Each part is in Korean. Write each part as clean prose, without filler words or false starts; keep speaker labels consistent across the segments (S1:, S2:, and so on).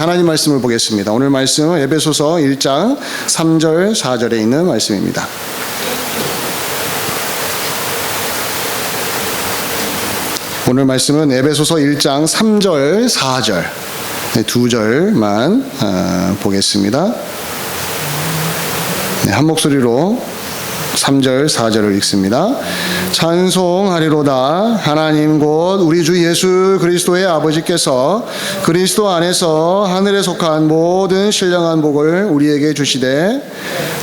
S1: 하나님 말씀을 보겠습니다. 오늘 말씀은 에베소서 1장 3절 4절에 있는 말씀입니다. 오늘 말씀은 에베소서 1장 3절 4절 두 절만 보겠습니다. 한 목소리로 3절 4절을 읽습니다. 찬송하리로다. 하나님 곧 우리 주 예수 그리스도의 아버지께서 그리스도 안에서 하늘에 속한 모든 신령한 복을 우리에게 주시되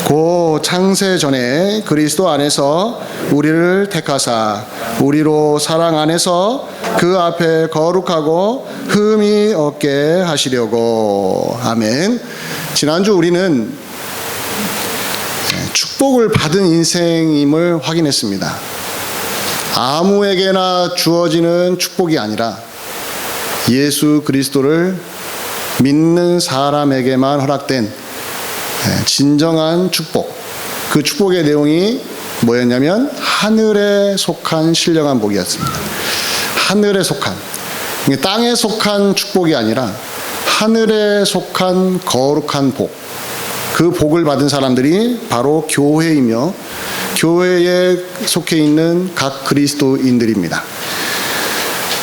S1: 곧 창세 전에 그리스도 안에서 우리를 택하사 우리로 사랑 안에서 그 앞에 거룩하고 흠이 없게 하시려고. 아멘. 지난주 우리는 축복을 받은 인생임을 확인했습니다. 아무에게나 주어지는 축복이 아니라 예수 그리스도를 믿는 사람에게만 허락된 진정한 축복. 그 축복의 내용이 뭐였냐면 하늘에 속한 신령한 복이었습니다. 하늘에 속한, 땅에 속한 축복이 아니라 하늘에 속한 거룩한 복. 그 복을 받은 사람들이 바로 교회이며 교회에 속해 있는 각 그리스도인들입니다.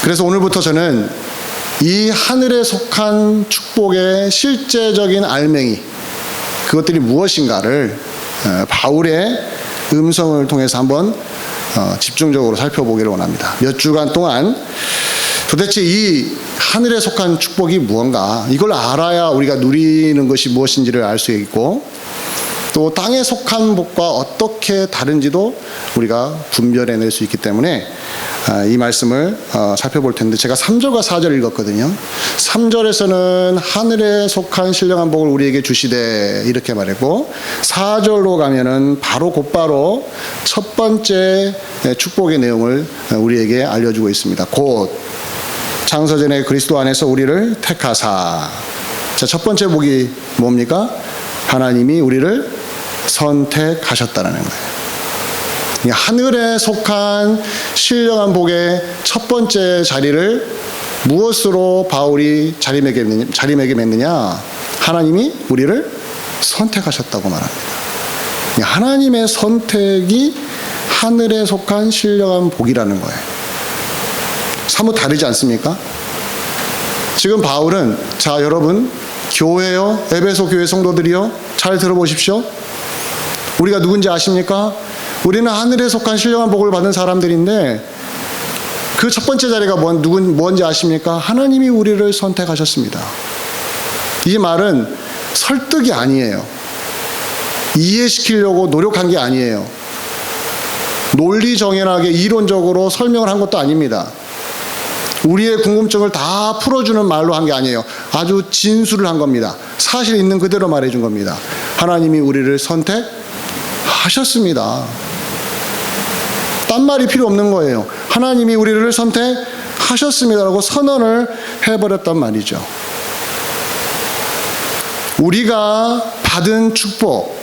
S1: 그래서 오늘부터 저는 이 하늘에 속한 축복의 실제적인 알맹이, 그것들이 무엇인가를 바울의 음성을 통해서 한번 집중적으로 살펴보기를 원합니다. 몇 주간 동안 도대체 이 하늘에 속한 축복이 무언가, 이걸 알아야 우리가 누리는 것이 무엇인지를 알 수 있고, 또 땅에 속한 복과 어떻게 다른지도 우리가 분별해낼 수 있기 때문에 이 말씀을 살펴볼 텐데, 제가 3절과 4절 읽었거든요. 3절에서는 하늘에 속한 신령한 복을 우리에게 주시되 이렇게 말했고, 4절로 가면은 곧바로 첫 번째 축복의 내용을 우리에게 알려주고 있습니다. 곧 창세전에 그리스도 안에서 우리를 택하사. 자, 첫 번째 복이 뭡니까? 하나님이 우리를 선택하셨다는 거예요. 하늘에 속한 신령한 복의 첫 번째 자리를 무엇으로 바울이 자리매김했느냐? 하나님이 우리를 선택하셨다고 말합니다. 하나님의 선택이 하늘에 속한 신령한 복이라는 거예요. 사뭇 다르지 않습니까? 지금 바울은, 자 여러분, 교회요, 에베소 교회 성도들이요, 잘 들어보십시오. 우리가 누군지 아십니까? 우리는 하늘에 속한 신령한 복을 받은 사람들인데, 그 첫 번째 자리가 뭔지 아십니까? 하나님이 우리를 선택하셨습니다. 이 말은 설득이 아니에요. 이해시키려고 노력한 게 아니에요. 논리정연하게 이론적으로 설명을 한 것도 아닙니다. 우리의 궁금증을 다 풀어주는 말로 한 게 아니에요. 아주 진술을 한 겁니다. 사실 있는 그대로 말해준 겁니다. 하나님이 우리를 선택하셨습니다. 딴 말이 필요 없는 거예요. 하나님이 우리를 선택하셨습니다라고 선언을 해버렸단 말이죠. 우리가 받은 축복,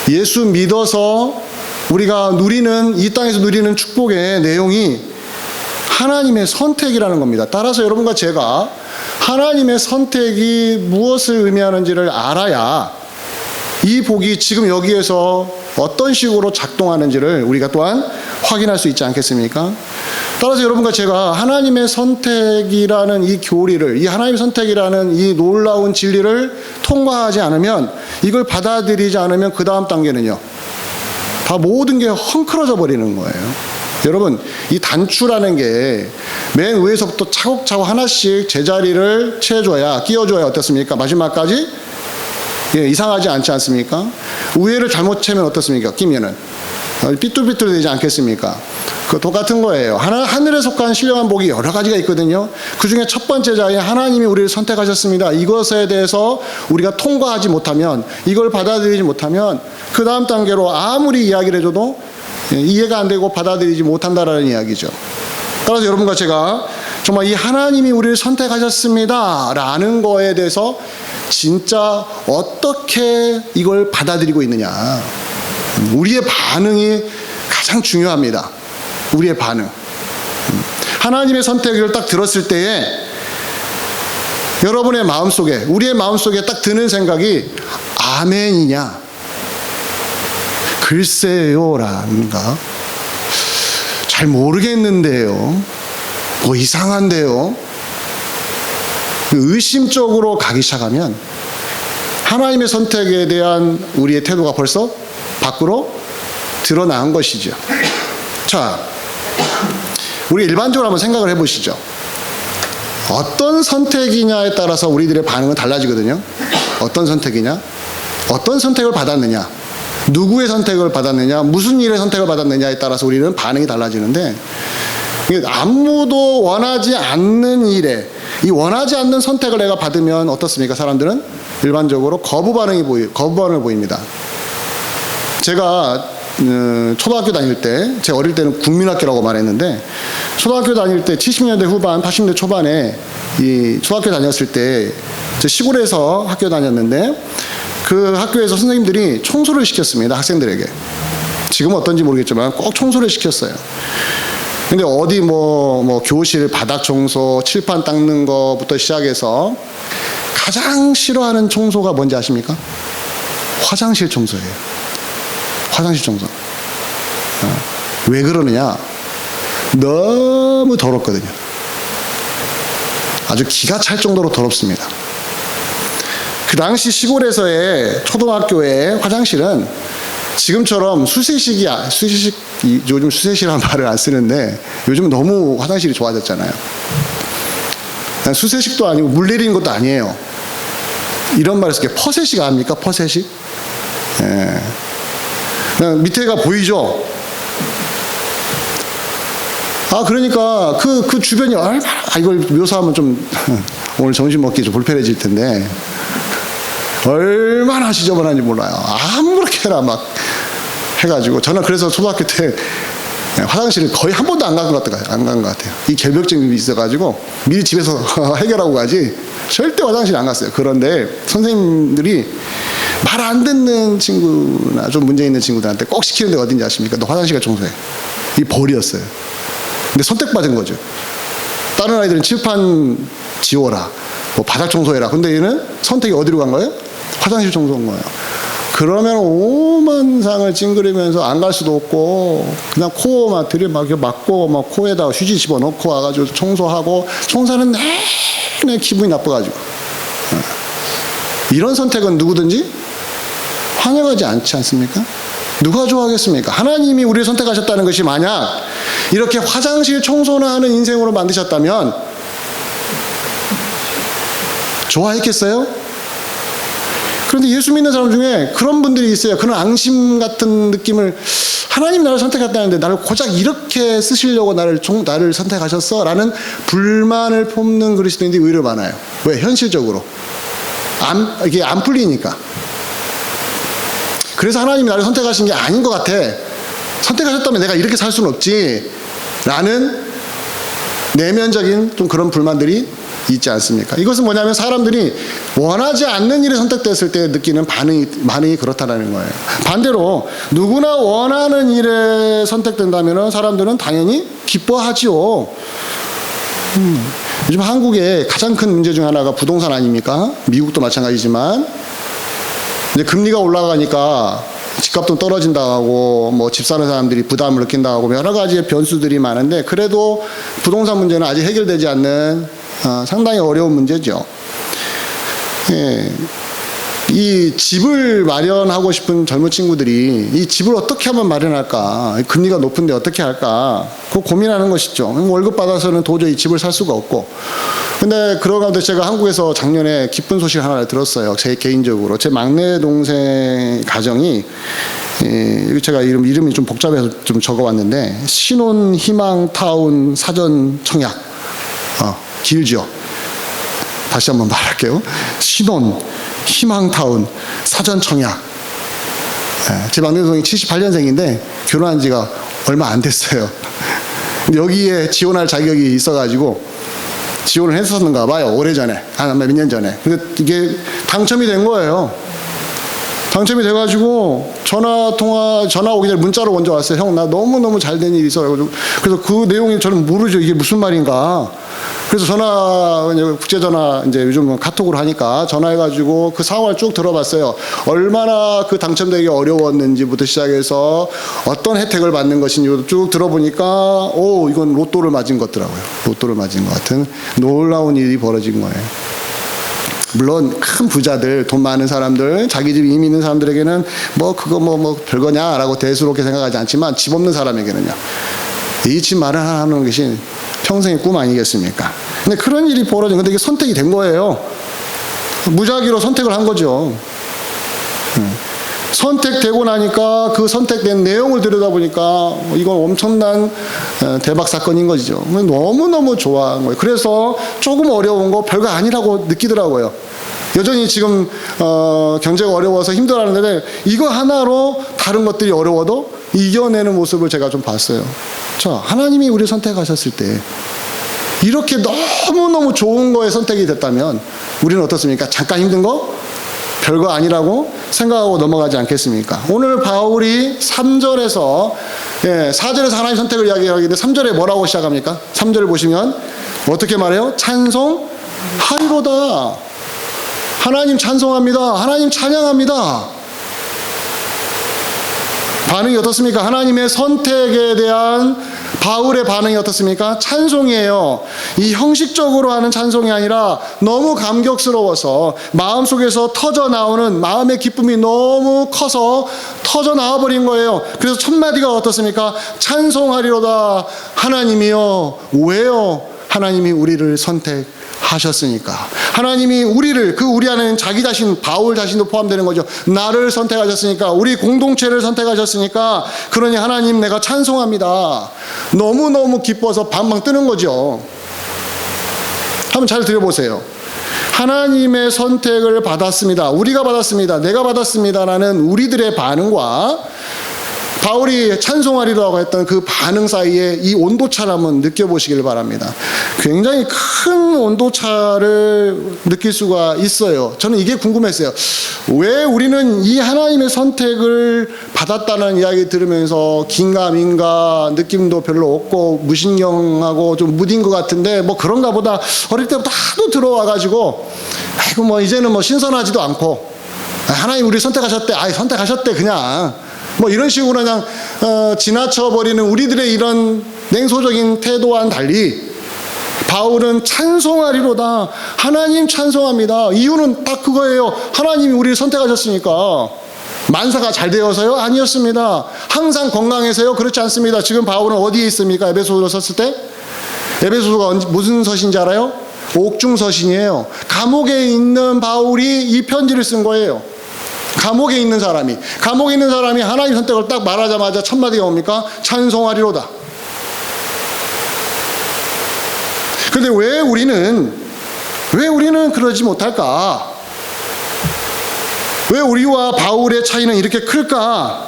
S1: 예수 믿어서 우리가 누리는, 이 땅에서 누리는 축복의 내용이 하나님의 선택이라는 겁니다. 따라서 여러분과 제가 하나님의 선택이 무엇을 의미하는지를 알아야 이 복이 지금 여기에서 어떤 식으로 작동하는지를 우리가 또한 확인할 수 있지 않겠습니까? 따라서 여러분과 제가 하나님의 선택이라는 이 교리를, 이 하나님의 선택이라는 이 놀라운 진리를 통과하지 않으면, 이걸 받아들이지 않으면 그 다음 단계는요, 다 모든 게 헝클어져 버리는 거예요. 여러분, 이 단추라는 게 맨 위에서부터 차곡차곡 하나씩 제자리를 끼워줘야 어떻습니까? 마지막까지 이상하지 않지 않습니까? 위에를 잘못 채면 어떻습니까? 끼면은 삐뚤삐뚤 되지 않겠습니까? 그 똑같은 거예요. 하늘에 속한 신령한 복이 여러 가지가 있거든요. 그 중에 첫 번째 자리에 하나님이 우리를 선택하셨습니다. 이것에 대해서 우리가 통과하지 못하면, 이걸 받아들이지 못하면 그 다음 단계로 아무리 이야기를 해줘도 이해가 안 되고 받아들이지 못한다라는 이야기죠. 따라서 여러분과 제가 정말 이 하나님이 우리를 선택하셨습니다 라는 거에 대해서 진짜 어떻게 이걸 받아들이고 있느냐, 우리의 반응이 가장 중요합니다. 우리의 반응. 하나님의 선택을 딱 들었을 때에 여러분의 마음속에, 우리의 마음속에 딱 드는 생각이 아멘이냐, 글쎄요란가, 잘 모르겠는데요, 뭐 이상한데요, 의심적으로 가기 시작하면 하나님의 선택에 대한 우리의 태도가 벌써 밖으로 드러난 것이죠. 자, 우리 일반적으로 한번 생각을 해보시죠. 어떤 선택이냐에 따라서 우리들의 반응은 달라지거든요. 어떤 선택이냐, 어떤 선택을 받았느냐, 누구의 선택을 받았느냐, 무슨 일의 선택을 받았느냐에 따라서 우리는 반응이 달라지는데, 아무도 원하지 않는 일에 이 원하지 않는 선택을 내가 받으면 어떻습니까? 사람들은 일반적으로 거부 반응을 보입니다. 제가 초등학교 다닐 때, 제가 어릴 때는 국민학교라고 말했는데, 초등학교 다닐 때 70년대 후반, 80년대 초반에 이 초등학교 다녔을 때, 저 시골에서 학교 다녔는데, 그 학교에서 선생님들이 청소를 시켰습니다, 학생들에게. 지금은 어떤지 모르겠지만 꼭 청소를 시켰어요. 근데 어디 뭐 교실 바닥 청소, 칠판 닦는 거부터 시작해서 가장 싫어하는 청소가 뭔지 아십니까? 화장실 청소예요. 화장실 청소. 왜 그러느냐? 너무 더럽거든요. 아주 기가 찰 정도로 더럽습니다. 그 당시 시골에서의 초등학교의 화장실은 지금처럼 수세식이야. 요즘 수세식이라는 말을 안 쓰는데, 요즘은 너무 화장실이 좋아졌잖아요. 수세식도 아니고 물 내리는 것도 아니에요. 이런 말을 쓸게요. 퍼세식 아닙니까? 퍼세식? 예. 그냥 밑에가 보이죠? 그러니까 그 주변이 얼마나, 이걸 묘사하면 좀 오늘 점심 먹기 좀 불편해질 텐데, 얼마나 지저분한지 몰라요. 아무렇게나 막 해가지고, 저는 그래서 초등학교 때 화장실을 거의 한 번도 안 간 것 같아요. 이 결벽증이 있어가지고 미리 집에서 해결하고 가지 절대 화장실 안 갔어요. 그런데 선생님들이 말 안 듣는 친구나 좀 문제 있는 친구들한테 꼭 시키는 데가 어딘지 아십니까? 너 화장실 가 청소해. 이 벌이었어요. 근데 선택받은 거죠. 다른 아이들은 칠판 지워라, 뭐 바닥 청소해라. 근데 얘는 선택이 어디로 간 거예요? 화장실 청소한 거예요. 그러면 오만 상을 찡그리면서 안 갈 수도 없고, 그냥 코만 들이막 막고, 막 코에다가 휴지 집어넣고 와가지고 청소하고, 청소는 내내 기분이 나빠가지고. 이런 선택은 누구든지 환영하지 않지 않습니까? 누가 좋아하겠습니까? 하나님이 우리를 선택하셨다는 것이 만약 이렇게 화장실 청소나 하는 인생으로 만드셨다면 좋아했겠어요? 그런데 예수 믿는 사람 중에 그런 분들이 있어요. 그런 앙심 같은 느낌을, 하나님 나를 선택했다는데 나를 고작 이렇게 쓰시려고 나를 선택하셨어? 라는 불만을 품는 그리스도인들이 의외로 많아요. 왜? 현실적으로 이게 안 풀리니까. 그래서 하나님이 나를 선택하신 게 아닌 것 같아. 선택하셨다면 내가 이렇게 살 수는 없지 라는 내면적인 좀 그런 불만들이 있지 않습니까? 이것은 뭐냐면 사람들이 원하지 않는 일이 선택됐을 때 느끼는 반응이 그렇다는 거예요. 반대로 누구나 원하는 일에 선택된다면 사람들은 당연히 기뻐하지요. 요즘 한국의 가장 큰 문제 중 하나가 부동산 아닙니까? 미국도 마찬가지지만 이제 금리가 올라가니까 집값도 떨어진다고 뭐 집 사는 사람들이 부담을 느낀다고 여러 가지의 변수들이 많은데, 그래도 부동산 문제는 아직 해결되지 않는 상당히 어려운 문제죠. 예. 이 집을 마련하고 싶은 젊은 친구들이 이 집을 어떻게 하면 마련할까, 금리가 높은데 어떻게 할까, 그거 고민하는 것이죠. 월급 받아서는 도저히 집을 살 수가 없고. 근데 그런 가운데 제가 한국에서 작년에 기쁜 소식 하나를 들었어요. 제 개인적으로 제 막내 동생 가정이, 제가 이름이 좀 복잡해서 좀 적어왔는데, 신혼 희망 타운 사전 청약, 길죠. 다시 한번 말할게요. 신혼 희망 타운 사전 청약. 제 막내 동생이 78년생인데 결혼한 지가 얼마 안 됐어요. 근데 여기에 지원할 자격이 있어가지고 지원을 했었는가 봐요. 오래전에, 한 몇 년 전에. 근데 이게 당첨이 된 거예요. 당첨이 돼가지고 전화 오기 전에 문자로 먼저 왔어요. 형, 나 너무너무 잘된 일이 있어. 그래서 그 내용이 저는 모르죠. 이게 무슨 말인가. 그래서 국제전화, 이제 요즘 카톡으로 하니까 전화해가지고 그 상황을 쭉 들어봤어요. 얼마나 그 당첨되기 어려웠는지부터 시작해서 어떤 혜택을 받는 것인지도 쭉 들어보니까, 이건 로또를 맞은 것 같더라고요. 로또를 맞은 것 같은 놀라운 일이 벌어진 거예요. 물론 큰 부자들, 돈 많은 사람들, 자기 집 이미 있는 사람들에게는 그거 별거냐라고 대수롭게 생각하지 않지만, 집 없는 사람에게는요, 이 집 마련하는 것이 평생의 꿈 아니겠습니까? 근데 그런 일이 벌어진 건데 이게 선택이 된 거예요. 무작위로 선택을 한 거죠. 선택되고 나니까 그 선택된 내용을 들여다보니까 이건 엄청난 대박 사건인 거죠. 너무너무 좋아한 거예요. 그래서 조금 어려운 거 별거 아니라고 느끼더라고요. 여전히 지금 경제가 어려워서 힘들어하는데 이거 하나로 다른 것들이 어려워도 이겨내는 모습을 제가 좀 봤어요. 자, 하나님이 우리를 선택하셨을 때 이렇게 너무너무 좋은 거에 선택이 됐다면 우리는 어떻습니까? 잠깐 힘든 거 별거 아니라고 생각하고 넘어가지 않겠습니까? 오늘 바울이 3절에서 4절에서 하나님 선택을 이야기하는데 3절에 뭐라고 시작합니까? 3절을 보시면 어떻게 말해요? 찬송하리로다. 하나님 찬송합니다. 하나님 찬양합니다. 반응이 어떻습니까? 하나님의 선택에 대한 바울의 반응이 어떻습니까? 찬송이에요. 이 형식적으로 하는 찬송이 아니라 너무 감격스러워서 마음속에서 터져 나오는 마음의 기쁨이 너무 커서 터져 나와버린 거예요. 그래서 첫 마디가 어떻습니까? 찬송하리로다. 하나님이요. 왜요? 하나님이 우리를 선택하셨으니까. 하나님이 우리를, 우리 안에는 자기 자신, 바울 자신도 포함되는 거죠. 나를 선택하셨으니까, 우리 공동체를 선택하셨으니까, 그러니 하나님 내가 찬송합니다. 너무너무 기뻐서 방방 뜨는 거죠. 한번 잘 들어보세요. 하나님의 선택을 받았습니다. 우리가 받았습니다. 내가 받았습니다라는 우리들의 반응과 바울이 찬송하리라고 했던 그 반응 사이에 이 온도차를 한번 느껴보시길 바랍니다. 굉장히 큰 온도차를 느낄 수가 있어요. 저는 이게 궁금했어요. 왜 우리는 이 하나님의 선택을 받았다는 이야기 들으면서 긴가민가 느낌도 별로 없고 무신경하고 좀 무딘 것 같은데 그런가 보다 어릴 때부터 하도 들어와가지고 이제는 신선하지도 않고 하나님 우리 선택하셨대. 선택하셨대 그냥. 이런 식으로 그냥 지나쳐버리는 우리들의 이런 냉소적인 태도와는 달리 바울은 찬송하리로다. 하나님 찬송합니다. 이유는 딱 그거예요. 하나님이 우리를 선택하셨으니까. 만사가 잘 되어서요? 아니었습니다. 항상 건강해서요? 그렇지 않습니다. 지금 바울은 어디에 있습니까? 에베소서로 썼을 때? 에베소서가 무슨 서신인지 알아요? 옥중서신이에요. 감옥에 있는 바울이 이 편지를 쓴 거예요. 감옥에 있는 사람이 하나님 선택을 딱 말하자마자 첫 마디가 뭡니까? 찬송하리로다. 그런데 왜 우리는 그러지 못할까? 왜 우리와 바울의 차이는 이렇게 클까?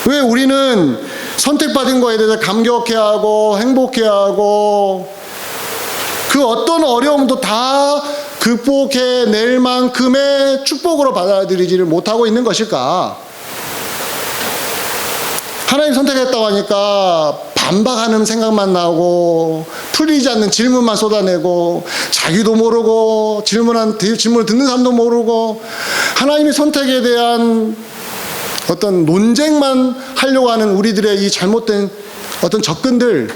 S1: 왜 우리는 선택받은 거에 대해서 감격해하고 행복해하고 그 어떤 어려움도 다 극복해낼 만큼의 축복으로 받아들이지를 못하고 있는 것일까? 하나님 선택했다고 하니까 반박하는 생각만 나오고 풀리지 않는 질문만 쏟아내고 자기도 모르고 질문을 듣는 사람도 모르고 하나님의 선택에 대한 어떤 논쟁만 하려고 하는 우리들의 이 잘못된 어떤 접근들,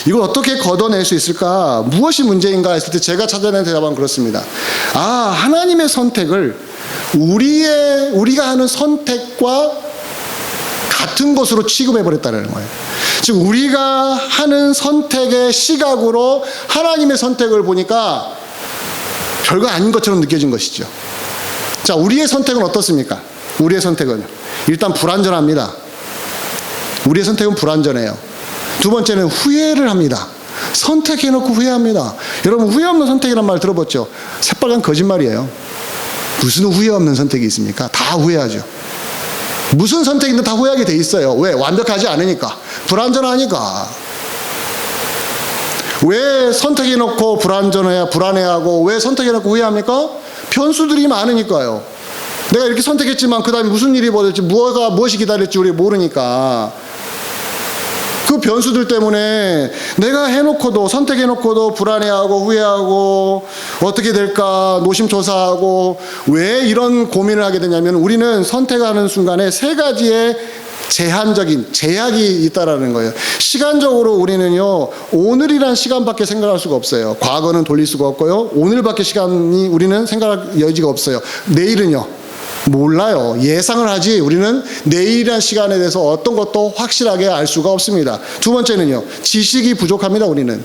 S1: 이걸 어떻게 걷어낼 수 있을까? 무엇이 문제인가 했을 때 제가 찾아낸 대답은 그렇습니다. 하나님의 선택을 우리가 하는 선택과 같은 것으로 취급해버렸다는 거예요. 즉 우리가 하는 선택의 시각으로 하나님의 선택을 보니까 별거 아닌 것처럼 느껴진 것이죠. 자, 우리의 선택은 어떻습니까? 우리의 선택은 일단 불완전합니다. 우리의 선택은 불완전해요. 두 번째는 후회를 합니다. 선택해놓고 후회합니다. 여러분 후회 없는 선택이란 말 들어봤죠? 새빨간 거짓말이에요. 무슨 후회 없는 선택이 있습니까? 다 후회하죠. 무슨 선택이든 다 후회하게 돼 있어요. 왜? 완벽하지 않으니까. 불완전하니까. 왜 선택해놓고 불안해하고 왜 선택해놓고 후회합니까? 변수들이 많으니까요. 내가 이렇게 선택했지만 그 다음에 무슨 일이 벌어질지, 무엇이 기다릴지 우리 모르니까 그 변수들 때문에 내가 선택해놓고도 불안해하고 후회하고 어떻게 될까 노심초사하고, 왜 이런 고민을 하게 되냐면 우리는 선택하는 순간에 세 가지의 제한적인 제약이 있다라는 거예요. 시간적으로 우리는요, 오늘이란 시간밖에 생각할 수가 없어요. 과거는 돌릴 수가 없고요, 오늘밖에 시간이 우리는 생각할 여지가 없어요. 내일은요, 몰라요. 예상을 하지 우리는 내일이란 시간에 대해서 어떤 것도 확실하게 알 수가 없습니다. 두 번째는요, 지식이 부족합니다. 우리는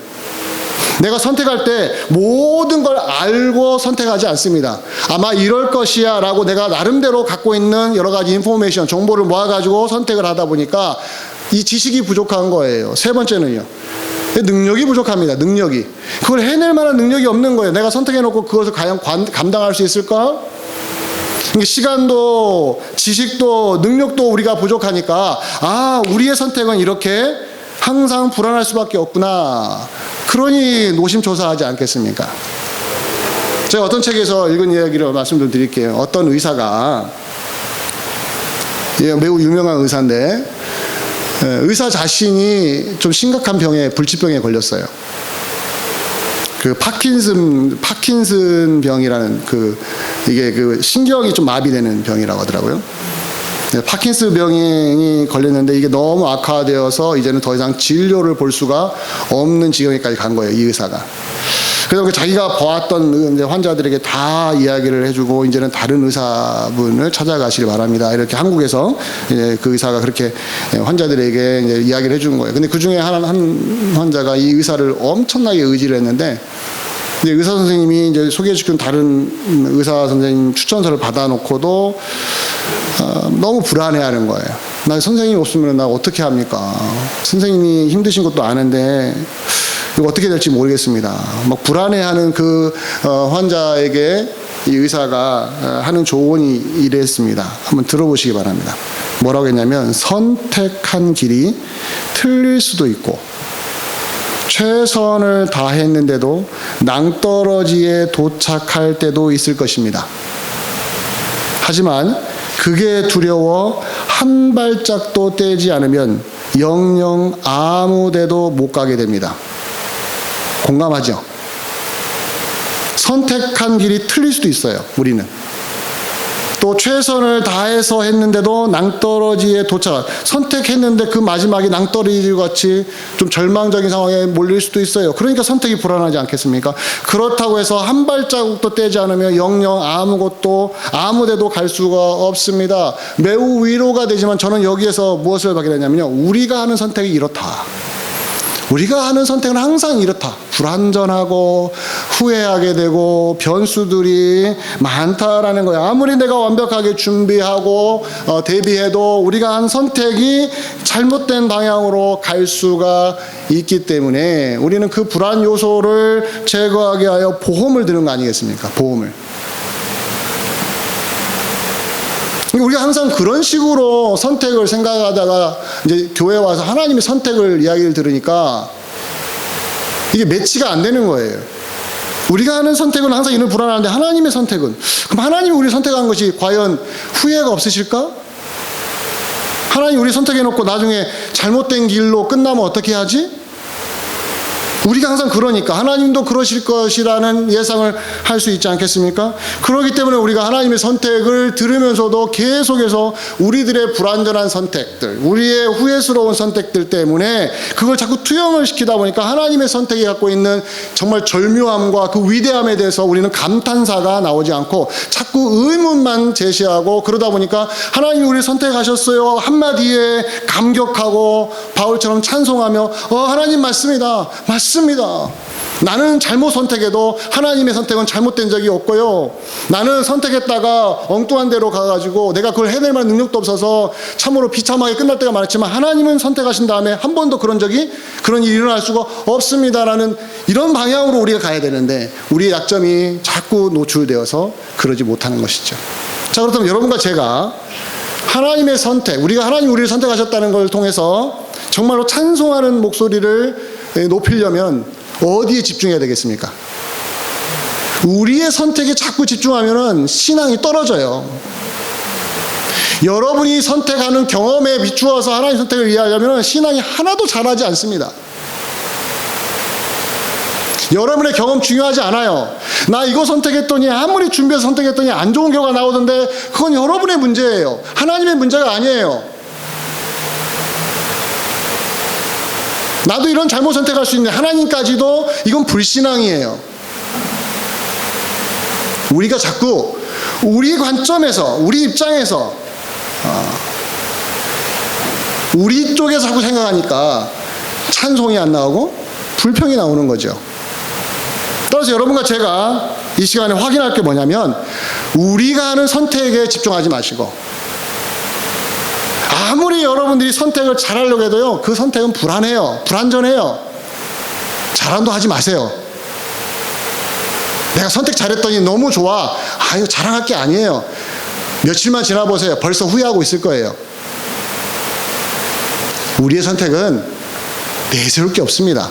S1: 내가 선택할 때 모든 걸 알고 선택하지 않습니다. 아마 이럴 것이야 라고 내가 나름대로 갖고 있는 여러 가지 인포메이션, 정보를 모아가지고 선택을 하다 보니까 이 지식이 부족한 거예요. 세 번째는요, 능력이 부족합니다. 능력이. 그걸 해낼 만한 능력이 없는 거예요. 내가 선택해놓고 그것을 과연 감당할 수 있을까? 시간도 지식도 능력도 우리가 부족하니까, 우리의 선택은 이렇게 항상 불안할 수밖에 없구나. 그러니 노심초사하지 않겠습니까? 제가 어떤 책에서 읽은 이야기를 말씀 좀 드릴게요. 어떤 의사가, 매우 유명한 의사인데, 의사 자신이 좀 심각한 불치병에 걸렸어요. 그 파킨슨 병이라는 이게 신경이 좀 마비되는 병이라고 하더라고요. 파킨슨 병이 걸렸는데 이게 너무 악화되어서 이제는 더 이상 진료를 볼 수가 없는 지경에까지 간 거예요, 이 의사가. 그래서 자기가 보았던 환자들에게 다 이야기를 해주고, 이제는 다른 의사분을 찾아가시기 바랍니다. 이렇게 한국에서 그 의사가 그렇게 환자들에게 이제 이야기를 해준 거예요. 근데 그 중에 한 환자가 이 의사를 엄청나게 의지를 했는데, 이제 의사 선생님이 이제 소개해준 다른 의사 선생님 추천서를 받아놓고도 너무 불안해하는 거예요. 나 선생님이 없으면 나 어떻게 합니까? 선생님이 힘드신 것도 아는데 이거 어떻게 될지 모르겠습니다. 막 불안해하는 그 환자에게 이 의사가 하는 조언이 이랬습니다. 한번 들어보시기 바랍니다. 뭐라고 했냐면, 선택한 길이 틀릴 수도 있고 최선을 다했는데도 낭떠러지에 도착할 때도 있을 것입니다. 하지만 그게 두려워 한 발짝도 떼지 않으면 영영 아무 데도 못 가게 됩니다. 공감하죠? 선택한 길이 틀릴 수도 있어요, 우리는. 또 최선을 다해서 했는데도 낭떠러지에 선택했는데 그 마지막에 낭떠러지 같이 좀 절망적인 상황에 몰릴 수도 있어요. 그러니까 선택이 불안하지 않겠습니까? 그렇다고 해서 한 발자국도 떼지 않으면 영영 아무 데도 갈 수가 없습니다. 매우 위로가 되지만 저는 여기에서 무엇을 받게 되냐면요, 우리가 하는 선택이 이렇다. 우리가 하는 선택은 항상 이렇다. 불완전하고 후회하게 되고 변수들이 많다라는 거예요. 아무리 내가 완벽하게 준비하고 대비해도 우리가 한 선택이 잘못된 방향으로 갈 수가 있기 때문에 우리는 그 불안 요소를 제거하기 위하여 보험을 드는 거 아니겠습니까? 보험을. 우리가 항상 그런 식으로 선택을 생각하다가 이제 교회 와서 하나님의 선택을 이야기를 들으니까 이게 매치가 안 되는 거예요. 우리가 하는 선택은 항상 이런 불안한데, 하나님의 선택은, 그럼 하나님이 우리 선택한 것이 과연 후회가 없으실까? 하나님 우리 선택해놓고 나중에 잘못된 길로 끝나면 어떻게 하지? 우리가 항상 그러니까 하나님도 그러실 것이라는 예상을 할 수 있지 않겠습니까? 그렇기 때문에 우리가 하나님의 선택을 들으면서도 계속해서 우리들의 불완전한 선택들, 우리의 후회스러운 선택들 때문에 그걸 자꾸 투영을 시키다 보니까 하나님의 선택이 갖고 있는 정말 절묘함과 그 위대함에 대해서 우리는 감탄사가 나오지 않고 자꾸 의문만 제시하고, 그러다 보니까 하나님이 우리를 선택하셨어요 한마디에 감격하고 바울처럼 찬송하며 하나님 맞습니다. 나는 잘못 선택해도 하나님의 선택은 잘못된 적이 없고요. 나는 선택했다가 엉뚱한 데로 가가지고 내가 그걸 해낼 만한 능력도 없어서 참으로 비참하게 끝날 때가 많았지만, 하나님은 선택하신 다음에 한 번도 그런 일이 일어날 수가 없습니다라는 이런 방향으로 우리가 가야 되는데, 우리의 약점이 자꾸 노출되어서 그러지 못하는 것이죠. 자, 그렇다면 여러분과 제가 하나님의 선택, 하나님 우리를 선택하셨다는 걸 통해서 정말로 찬송하는 목소리를 높이려면 어디에 집중해야 되겠습니까? 우리의 선택에 자꾸 집중하면은 신앙이 떨어져요. 여러분이 선택하는 경험에 비추어서 하나님 선택을 이해하려면 신앙이 하나도 자라지 않습니다. 여러분의 경험 중요하지 않아요. 나 이거 선택했더니 아무리 준비해서 선택했더니 안 좋은 결과가 나오던데 그건 여러분의 문제예요. 하나님의 문제가 아니에요. 나도 이런 잘못 선택할 수 있는데 하나님까지도 이건 불신앙이에요. 우리가 자꾸 우리 관점에서 우리 입장에서 우리 쪽에서 자꾸 생각하니까 찬송이 안 나오고 불평이 나오는 거죠. 따라서 여러분과 제가 이 시간에 확인할 게 뭐냐면 우리가 하는 선택에 집중하지 마시고 아무리 여러분들이 선택을 잘하려고 해도요 그 선택은 불안해요. 불안전해요. 자랑도 하지 마세요. 내가 선택 잘했더니 너무 좋아. 이거 자랑할 게 아니에요. 며칠만 지나보세요. 벌써 후회하고 있을 거예요. 우리의 선택은 내세울 게 없습니다.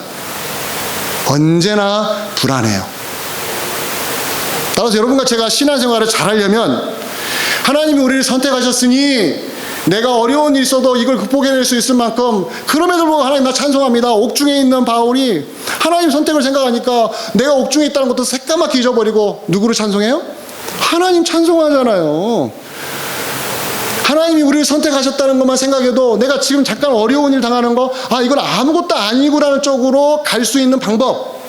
S1: 언제나 불안해요. 따라서 여러분과 제가 신앙생활을 잘하려면 하나님이 우리를 선택하셨으니 내가 어려운 일이 있어도 이걸 극복해낼 수 있을 만큼 그럼에도 불구하고 하나님 나 찬송합니다. 옥중에 있는 바울이 하나님 선택을 생각하니까 내가 옥중에 있다는 것도 새까맣게 잊어버리고 누구를 찬송해요? 하나님 찬송하잖아요. 하나님이 우리를 선택하셨다는 것만 생각해도 내가 지금 잠깐 어려운 일 당하는 거 이건 아무것도 아니구라는 쪽으로 갈 수 있는 방법.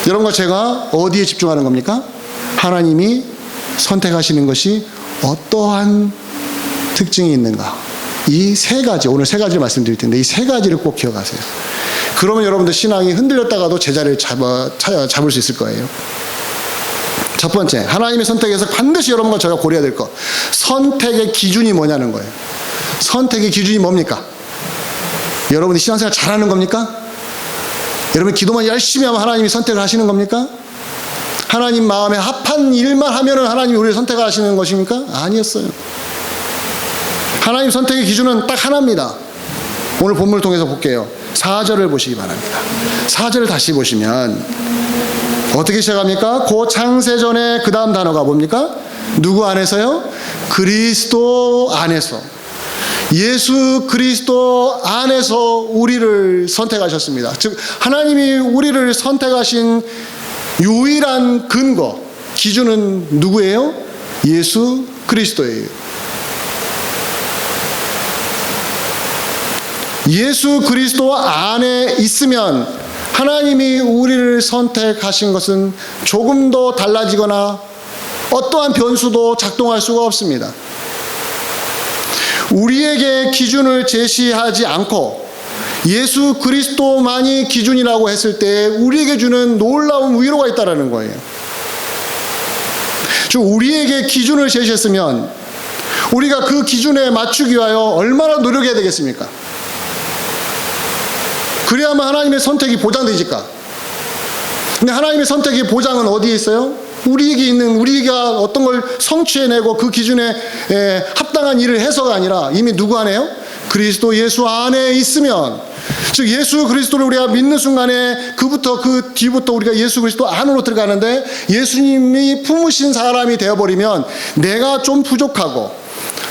S1: 여러분과 제가 어디에 집중하는 겁니까? 하나님이 선택하시는 것이 어떠한 특징이 있는가. 이 세 가지, 오늘 세 가지를 말씀드릴 텐데 이 세 가지를 꼭 기억하세요. 그러면 여러분들 신앙이 흔들렸다가도 제자리를 잡을 수 있을 거예요. 첫 번째, 하나님의 선택에서 반드시 여러분과 저희가 고려해야 될 것. 선택의 기준이 뭐냐는 거예요. 선택의 기준이 뭡니까? 여러분이 신앙생활 잘하는 겁니까? 여러분 기도만 열심히 하면 하나님이 선택을 하시는 겁니까? 하나님 마음에 합한 일만 하면은 하나님이 우리를 선택하시는 것입니까? 아니었어요. 하나님 선택의 기준은 딱 하나입니다. 오늘 본문을 통해서 볼게요. 4절을 보시기 바랍니다. 4절을 다시 보시면 어떻게 시작합니까? 그 창세전에 그 다음 단어가 뭡니까? 누구 안에서요? 그리스도 안에서. 예수 그리스도 안에서 우리를 선택하셨습니다. 즉 하나님이 우리를 선택하신 유일한 근거, 기준은 누구예요? 예수 그리스도예요. 예수 그리스도 안에 있으면 하나님이 우리를 선택하신 것은 조금 더 달라지거나 어떠한 변수도 작동할 수가 없습니다. 우리에게 기준을 제시하지 않고 예수 그리스도만이 기준이라고 했을 때 우리에게 주는 놀라운 위로가 있다는 거예요. 즉 우리에게 기준을 제시했으면 우리가 그 기준에 맞추기 위하여 얼마나 노력해야 되겠습니까? 그래야만 하나님의 선택이 보장되니까. 근데 하나님의 선택의 보장은 어디에 있어요? 우리에게 있는, 우리가 어떤 걸 성취해내고 그 기준에 합당한 일을 해서가 아니라 이미 누구 안에요? 그리스도 예수 안에 있으면, 즉 예수 그리스도를 우리가 믿는 순간에 그부터 그 뒤부터 우리가 예수 그리스도 안으로 들어가는데 예수님이 품으신 사람이 되어버리면 내가 좀 부족하고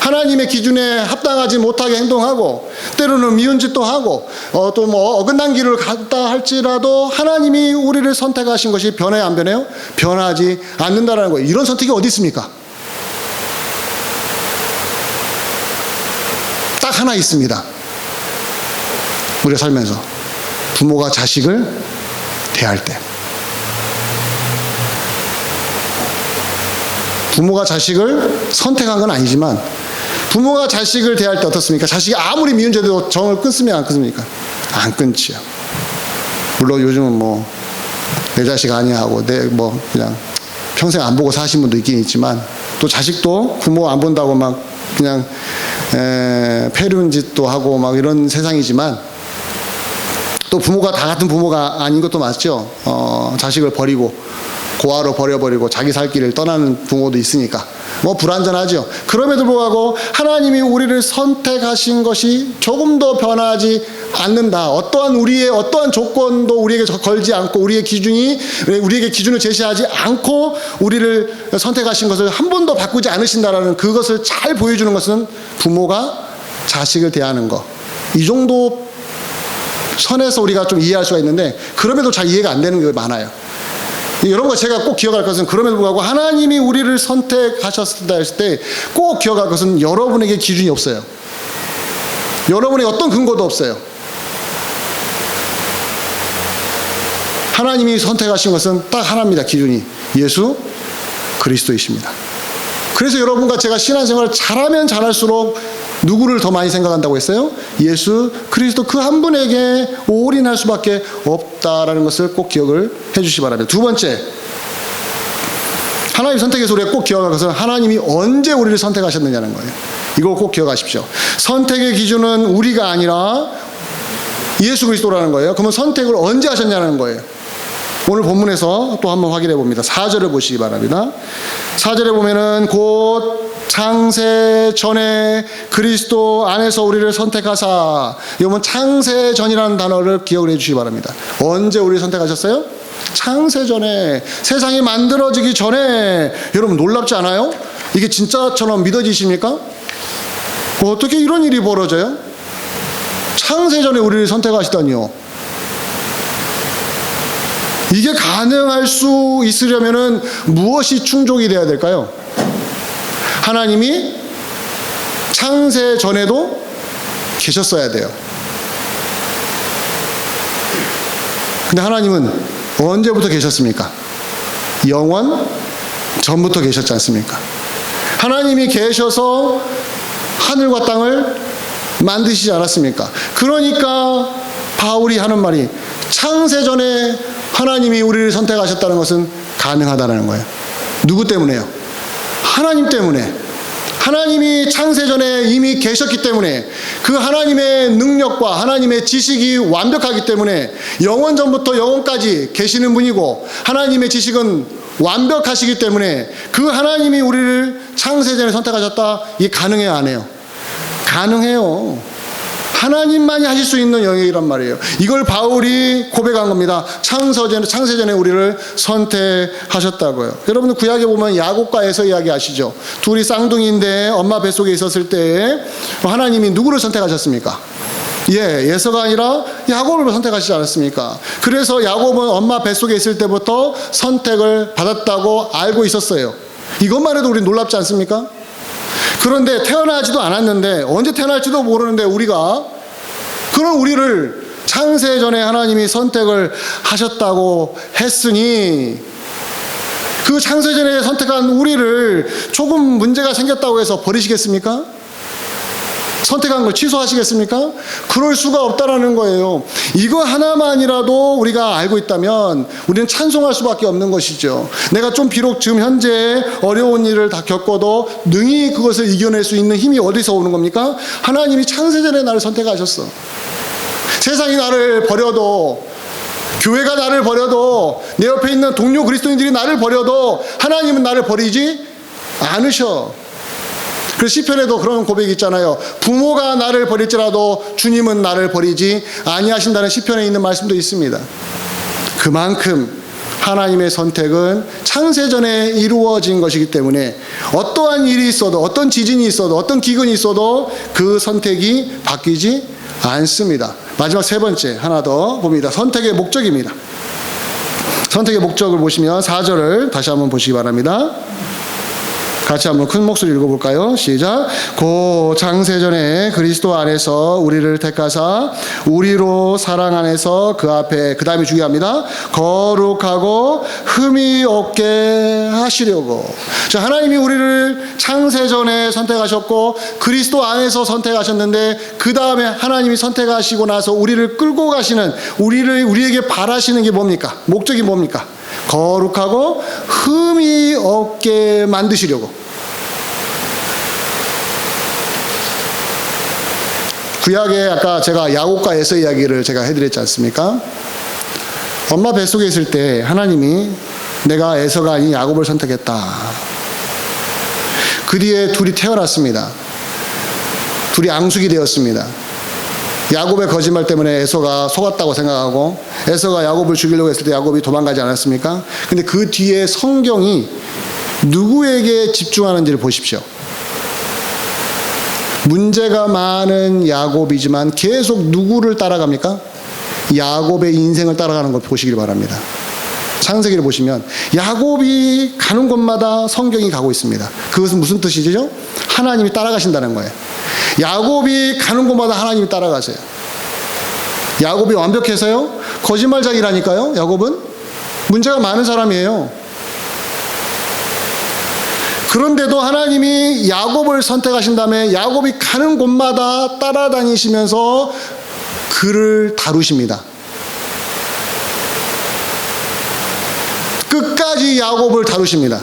S1: 하나님의 기준에 합당하지 못하게 행동하고 때로는 미운 짓도 하고 또 뭐 어긋난 길을 갔다 할지라도 하나님이 우리를 선택하신 것이 변해요, 안 변해요? 변하지 않는다는 거예요. 이런 선택이 어디 있습니까? 딱 하나 있습니다. 우리가 살면서 부모가 자식을 대할 때, 부모가 자식을 선택한 건 아니지만 부모가 자식을 대할 때 어떻습니까? 자식이 아무리 미운 죄도 정을 끊습니까? 안 끊습니까? 안 끊지요. 물론 요즘은 뭐 내 자식 아니야 하고 내 뭐 그냥 평생 안 보고 사신 분도 있긴 있지만 또 자식도 부모 안 본다고 막 그냥 패륜 짓도 하고 막 이런 세상이지만 또 부모가 다 같은 부모가 아닌 것도 맞죠. 자식을 버리고 고아로 버려버리고 자기 살 길을 떠나는 부모도 있으니까 뭐 불완전하죠. 그럼에도 불구하고 하나님이 우리를 선택하신 것이 조금 더 변하지 않는다. 어떠한 조건도 우리에게 걸지 않고 우리에게 기준을 제시하지 않고 우리를 선택하신 것을 한 번도 바꾸지 않으신다라는 그것을 잘 보여주는 것은 부모가 자식을 대하는 것. 이 정도 선에서 우리가 좀 이해할 수가 있는데 그럼에도 잘 이해가 안 되는 게 많아요. 여러분과 제가 꼭 기억할 것은 그럼에도 불구하고 하나님이 우리를 선택하셨다 했을 때 꼭 기억할 것은 여러분에게 기준이 없어요. 여러분의 어떤 근거도 없어요. 하나님이 선택하신 것은 딱 하나입니다. 기준이 예수 그리스도이십니다. 그래서 여러분과 제가 신앙생활을 잘하면 잘할수록 누구를 더 많이 생각한다고 했어요? 예수 그리스도 그 한 분에게 올인할 수밖에 없다라는 것을 꼭 기억을 해주시기 바랍니다. 두 번째, 하나님 선택에서 우리가 꼭 기억할 것은 하나님이 언제 우리를 선택하셨느냐는 거예요. 이걸 꼭 기억하십시오. 선택의 기준은 우리가 아니라 예수 그리스도라는 거예요. 그러면 선택을 언제 하셨냐는 거예요. 오늘 본문에서 또 한번 확인해 봅니다. 4절을 보시기 바랍니다. 4절에 보면은 곧 창세 전에 그리스도 안에서 우리를 선택하사, 여러분 창세 전이라는 단어를 기억을 해 주시기 바랍니다. 언제 우리를 선택하셨어요? 창세 전에, 세상이 만들어지기 전에. 여러분 놀랍지 않아요? 이게 진짜처럼 믿어지십니까? 어떻게 이런 일이 벌어져요? 창세 전에 우리를 선택하시다니요. 이게 가능할 수 있으려면은 무엇이 충족이 돼야 될까요? 하나님이 창세 전에도 계셨어야 돼요. 근데 하나님은 언제부터 계셨습니까? 영원 전부터 계셨지 않습니까? 하나님이 계셔서 하늘과 땅을 만드시지 않았습니까? 그러니까 바울이 하는 말이 창세 전에 하나님이 우리를 선택하셨다는 것은 가능하다는 거예요. 누구 때문에요? 하나님 때문에. 하나님이 창세 전에 이미 계셨기 때문에, 그 하나님의 능력과 하나님의 지식이 완벽하기 때문에, 영원 전부터 영원까지 계시는 분이고 하나님의 지식은 완벽하시기 때문에 그 하나님이 우리를 창세 전에 선택하셨다. 이게 가능해요, 안 해요? 가능해요. 하나님만이 하실 수 있는 영역이란 말이에요. 이걸 바울이 고백한 겁니다. 창세 전에 우리를 선택하셨다고요. 여러분 구약에 보면 야곱과 에서 이야기 아시죠? 둘이 쌍둥이인데 엄마 뱃속에 있었을 때 하나님이 누구를 선택하셨습니까? 에서가 아니라 야곱을 선택하시지 않았습니까? 그래서 야곱은 엄마 뱃속에 있을 때부터 선택을 받았다고 알고 있었어요. 이것만 해도 우리 놀랍지 않습니까? 그런데 태어나지도 않았는데, 언제 태어날지도 모르는데 그런 우리를 창세 전에 하나님이 선택을 하셨다고 했으니, 그 창세 전에 선택한 우리를 조금 문제가 생겼다고 해서 버리시겠습니까? 선택한 걸 취소하시겠습니까? 그럴 수가 없다라는 거예요. 이거 하나만이라도 우리가 알고 있다면 우리는 찬송할 수밖에 없는 것이죠. 내가 좀 비록 지금 현재 어려운 일을 다 겪어도 능히 그것을 이겨낼 수 있는 힘이 어디서 오는 겁니까? 하나님이 창세전에 나를 선택하셨어. 세상이 나를 버려도, 교회가 나를 버려도, 내 옆에 있는 동료 그리스도인들이 나를 버려도 하나님은 나를 버리지 않으셔. 그래서 시편에도 그런 고백이 있잖아요. 부모가 나를 버릴지라도 주님은 나를 버리지 아니하신다는 시편에 있는 말씀도 있습니다. 그만큼 하나님의 선택은 창세전에 이루어진 것이기 때문에 어떠한 일이 있어도, 어떤 지진이 있어도, 어떤 기근이 있어도 그 선택이 바뀌지 않습니다. 마지막 세 번째 하나 더 봅니다. 선택의 목적입니다. 선택의 목적을 보시면 4절을 다시 한번 보시기 바랍니다. 같이 한번 큰 목소리 읽어볼까요? 시작. 고 창세전에 그리스도 안에서 우리를 택하사 우리로 사랑 안에서 그 앞에, 그 다음에 중요합니다, 거룩하고 흠이 없게 하시려고. 자, 하나님이 우리를 창세전에 선택하셨고 그리스도 안에서 선택하셨는데, 그 다음에 하나님이 선택하시고 나서 우리를 끌고 가시는, 우리에게 바라시는 게 뭡니까? 목적이 뭡니까? 거룩하고 흠이 없게 만드시려고. 구약에 아까 제가 야곱과 에서 이야기를 제가 해드렸지 않습니까? 엄마 뱃속에 있을 때 하나님이 내가 에서가 아닌 야곱을 선택했다. 그 뒤에 둘이 태어났습니다. 둘이 앙숙이 되었습니다. 야곱의 거짓말 때문에 에서가 속았다고 생각하고 에서가 야곱을 죽이려고 했을 때 야곱이 도망가지 않았습니까? 근데 그 뒤에 성경이 누구에게 집중하는지를 보십시오. 문제가 많은 야곱이지만 계속 누구를 따라갑니까? 야곱의 인생을 따라가는 걸 보시길 바랍니다. 창세기를 보시면 야곱이 가는 곳마다 성경이 가고 있습니다. 그것은 무슨 뜻이죠? 하나님이 따라가신다는 거예요. 야곱이 가는 곳마다 하나님이 따라가세요. 야곱이 완벽해서요? 거짓말장이라니까요. 야곱은 문제가 많은 사람이에요. 그런데도 하나님이 야곱을 선택하신 다음에 야곱이 가는 곳마다 따라다니시면서 그를 다루십니다. 끝까지 야곱을 다루십니다.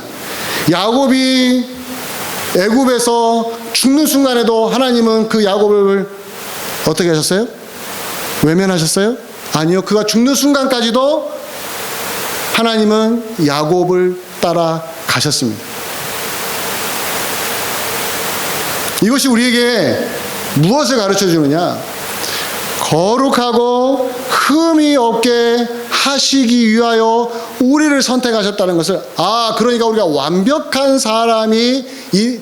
S1: 야곱이 애굽에서 죽는 순간에도 하나님은 그 야곱을 어떻게 하셨어요? 외면하셨어요? 아니요. 그가 죽는 순간까지도 하나님은 야곱을 따라가셨습니다. 이것이 우리에게 무엇을 가르쳐 주느냐? 거룩하고 흠이 없게 하시기 위하여 우리를 선택하셨다는 것을, 그러니까 우리가 완벽한 사람이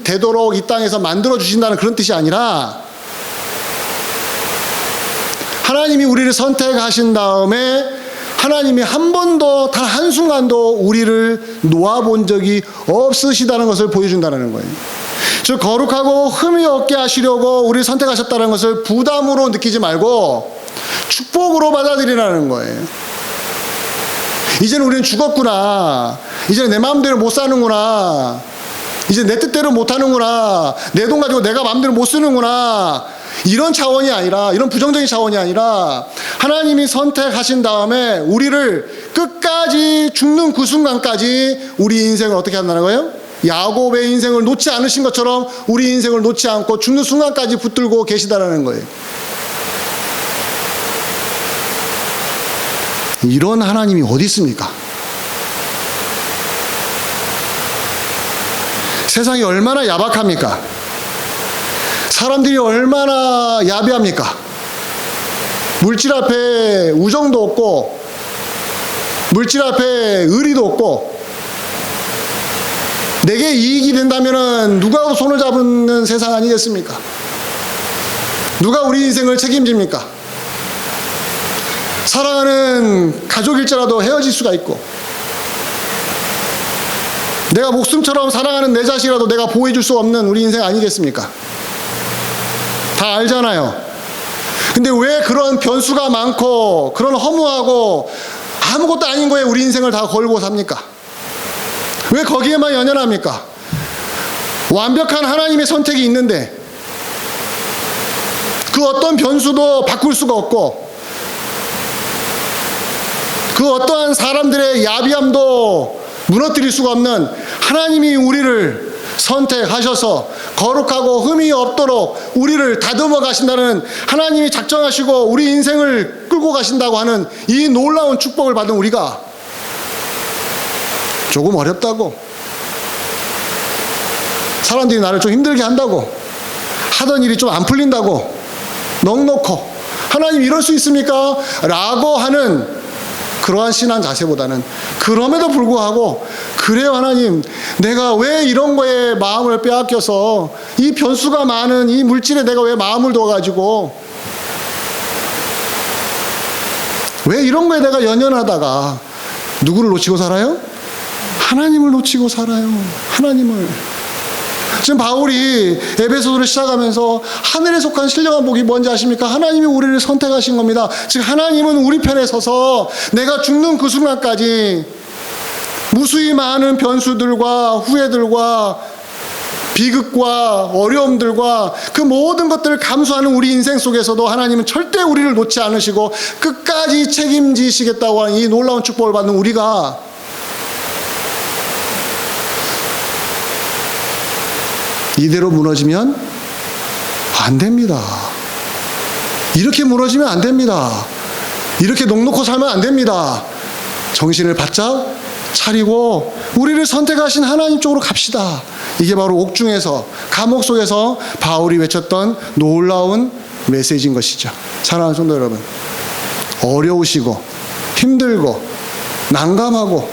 S1: 되도록 이 땅에서 만들어 주신다는 그런 뜻이 아니라, 하나님이 우리를 선택하신 다음에 하나님이 한 번도 단 한순간도 우리를 놓아본 적이 없으시다는 것을 보여준다는 거예요. 즉 거룩하고 흠이 없게 하시려고 우리를 선택하셨다는 것을 부담으로 느끼지 말고 축복으로 받아들이라는 거예요. 이제는 우리는 죽었구나. 이제는 내 마음대로 못 사는구나. 이제 내 뜻대로 못 하는구나. 내 돈 가지고 내가 마음대로 못 쓰는구나. 이런 차원이 아니라, 이런 부정적인 차원이 아니라, 하나님이 선택하신 다음에 우리를 끝까지 죽는 그 순간까지 우리 인생을 어떻게 한다는 거예요? 야곱의 인생을 놓지 않으신 것처럼 우리 인생을 놓지 않고 죽는 순간까지 붙들고 계시다라는 거예요. 이런 하나님이 어디 있습니까? 세상이 얼마나 야박합니까? 사람들이 얼마나 야비합니까? 물질 앞에 우정도 없고, 물질 앞에 의리도 없고, 내게 이익이 된다면 누가 손을 잡는 세상 아니겠습니까? 누가 우리 인생을 책임집니까? 사랑하는 가족일지라도 헤어질 수가 있고, 내가 목숨처럼 사랑하는 내 자식이라도 내가 보호해줄 수 없는 우리 인생 아니겠습니까? 다 알잖아요. 근데 왜 그런 변수가 많고 그런 허무하고 아무것도 아닌 거에 우리 인생을 다 걸고 삽니까? 왜 거기에만 연연합니까? 완벽한 하나님의 선택이 있는데 그 어떤 변수도 바꿀 수가 없고, 그 어떠한 사람들의 야비함도 무너뜨릴 수가 없는 하나님이 우리를 선택하셔서 거룩하고 흠이 없도록 우리를 다듬어 가신다는, 하나님이 작정하시고 우리 인생을 끌고 가신다고 하는 이 놀라운 축복을 받은 우리가 조금 어렵다고, 사람들이 나를 좀 힘들게 한다고, 하던 일이 좀 안 풀린다고 넉넉고 하나님 이럴 수 있습니까? 라고 하는 그러한 신앙 자세보다는, 그럼에도 불구하고 그래요 하나님, 내가 왜 이런 거에 마음을 빼앗겨서 이 변수가 많은 이 물질에 내가 왜 마음을 둬가지고 왜 이런 거에 내가 연연하다가 누구를 놓치고 살아요? 하나님을 놓치고 살아요. 하나님을. 지금 바울이 에베소서를 시작하면서 하늘에 속한 신령한 복이 뭔지 아십니까? 하나님이 우리를 선택하신 겁니다. 즉 하나님은 우리 편에 서서 내가 죽는 그 순간까지 무수히 많은 변수들과 후회들과 비극과 어려움들과 그 모든 것들을 감수하는 우리 인생 속에서도 하나님은 절대 우리를 놓지 않으시고 끝까지 책임지시겠다고 하는 이 놀라운 축복을 받는 우리가 이대로 무너지면 안 됩니다. 이렇게 무너지면 안 됩니다. 이렇게 넉넉히 살면 안 됩니다. 정신을 바짝 차리고 우리를 선택하신 하나님 쪽으로 갑시다. 이게 바로 옥중에서, 감옥 속에서 바울이 외쳤던 놀라운 메시지인 것이죠. 사랑하는 성도 여러분, 어려우시고 힘들고 난감하고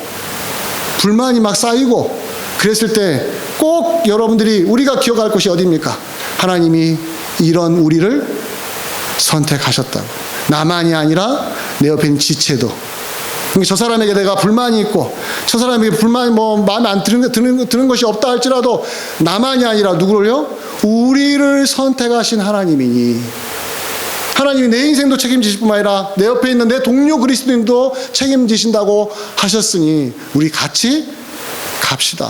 S1: 불만이 막 쌓이고 그랬을 때 꼭 여러분들이 우리가 기억할 것이 어디입니까? 하나님이 이런 우리를 선택하셨다고. 나만이 아니라 내 옆에 있는 지체도. 저 사람에게 내가 불만이 있고 저 사람에게 불만이 마음에 안 드는 것이 없다 할지라도 나만이 아니라 누구를요? 우리를 선택하신 하나님이니, 하나님이 내 인생도 책임지실 뿐만 아니라 내 옆에 있는 내 동료 그리스도인도 책임지신다고 하셨으니 우리 같이 갑시다.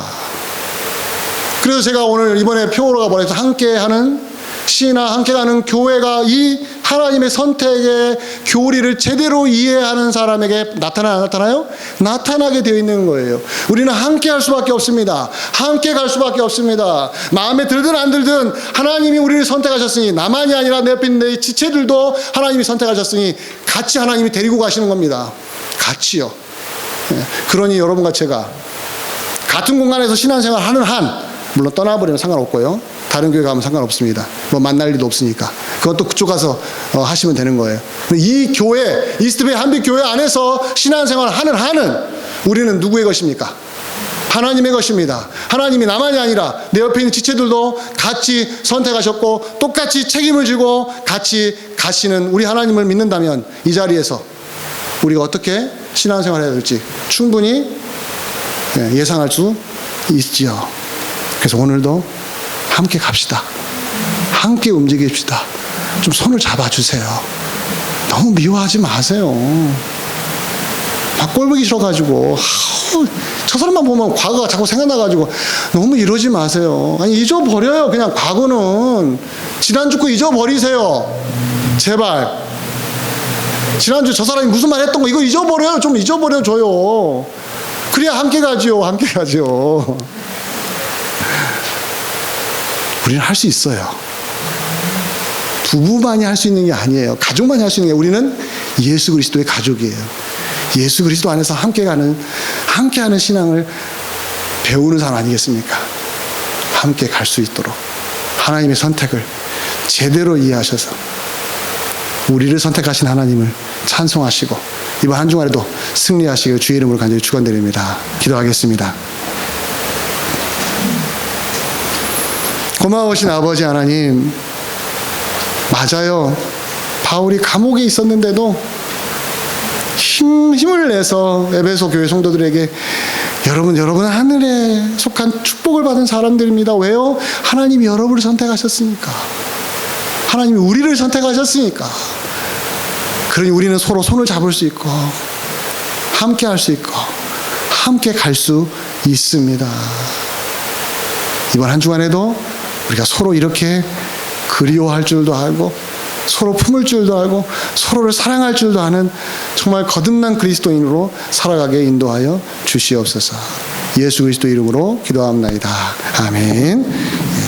S1: 그래서 제가 오늘 이번에 표어로가 보내서 함께하는 시나 함께하는 교회가 이 하나님의 선택의 교리를 제대로 이해하는 사람에게 나타나요, 안 나타나요? 나타나게 되어 있는 거예요. 우리는 함께 할 수밖에 없습니다. 함께 갈 수밖에 없습니다. 마음에 들든 안 들든 하나님이 우리를 선택하셨으니, 나만이 아니라 내 옆에 있는 내 지체들도 하나님이 선택하셨으니 같이 하나님이 데리고 가시는 겁니다. 같이요. 그러니 여러분과 제가 같은 공간에서 신앙생활 하는 한, 물론 떠나버리면 상관없고요. 다른 교회 가면 상관없습니다. 만날 일도 없으니까. 그것도 그쪽 가서 하시면 되는 거예요. 이 교회, 이스트베이 한빛교회 안에서 신앙생활 하는 한은 우리는 누구의 것입니까? 하나님의 것입니다. 하나님이 나만이 아니라 내 옆에 있는 지체들도 같이 선택하셨고 똑같이 책임을 지고 같이 가시는 우리 하나님을 믿는다면 이 자리에서 우리가 어떻게 신앙생활을 해야 될지 충분히 예상할 수 있지요. 그래서 오늘도 함께 갑시다. 함께 움직입시다. 좀 손을 잡아주세요. 너무 미워하지 마세요. 막 꼴보기 싫어가지고 저 사람만 보면 과거가 자꾸 생각나가지고 너무 이러지 마세요. 아니, 잊어버려요. 그냥 과거는 지난주 거 잊어버리세요. 제발. 지난주 저 사람이 무슨 말 했던 거 이거 잊어버려요. 좀 잊어버려줘요. 그래야 함께 가지요. 함께 가지요. 우리는 할 수 있어요. 부부만이 할 수 있는 게 아니에요. 가족만이 할 수 있는 게, 우리는 예수 그리스도의 가족이에요. 예수 그리스도 안에서 함께하는 신앙을 배우는 사람 아니겠습니까? 함께 갈 수 있도록 하나님의 선택을 제대로 이해하셔서 우리를 선택하신 하나님을 찬송하시고 이번 한 주간에도 승리하시길 주의 이름으로 간절히 축원드립니다. 기도하겠습니다. 고마우신 아버지 하나님, 맞아요. 바울이 감옥에 있었는데도 힘을 내서 에베소 교회 성도들에게 여러분 하늘에 속한 축복을 받은 사람들입니다. 왜요? 하나님이 여러분을 선택하셨으니까. 하나님이 우리를 선택하셨으니까. 그러니 우리는 서로 손을 잡을 수 있고 함께 할 수 있고 함께 갈 수 있습니다. 이번 한 주간에도 우리가 서로 이렇게 그리워할 줄도 알고 서로 품을 줄도 알고 서로를 사랑할 줄도 아는 정말 거듭난 그리스도인으로 살아가게 인도하여 주시옵소서. 예수 그리스도 이름으로 기도합니다. 아멘.